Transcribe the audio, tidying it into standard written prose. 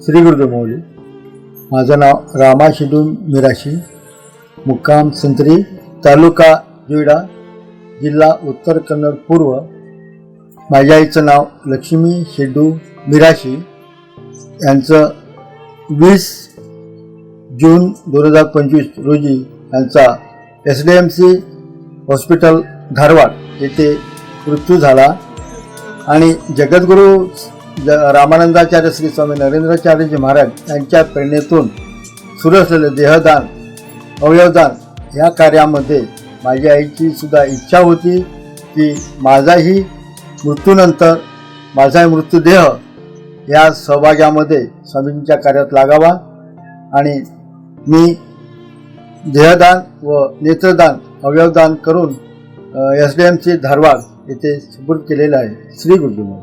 श्री गुरुदेव माऊली. माझं नाव रामा शेडू मिराशी, मुक्काम संत्री, तालुका जुईडा, जिल्हा उत्तर कन्नड पूर्व. माझ्या आईचं नाव लक्ष्मी शेडू मिराशी. यांचं 20 जून 2025 रोजी यांचा SDMC हॉस्पिटल धारवाड येथे मृत्यू झाला. आणि जगद्गुरू रामानंदाचार्य श्री स्वामी नरेंद्राचार्यजी महाराज यांच्या प्रेरणेतून सुरू असलेले देहदान अवयवदान या कार्यामध्ये माझ्या आईची सुद्धा इच्छा होती की माझाही मृत्यूनंतर माझा मृत्यूदेह या सहभागामध्ये स्वामींच्या कार्यात लागावा. आणि मी देहदान व नेत्रदान अवयवदान करून SDMC धारवाड येथे सुपूर्द केलेलं आहे. श्री गुरुदेव.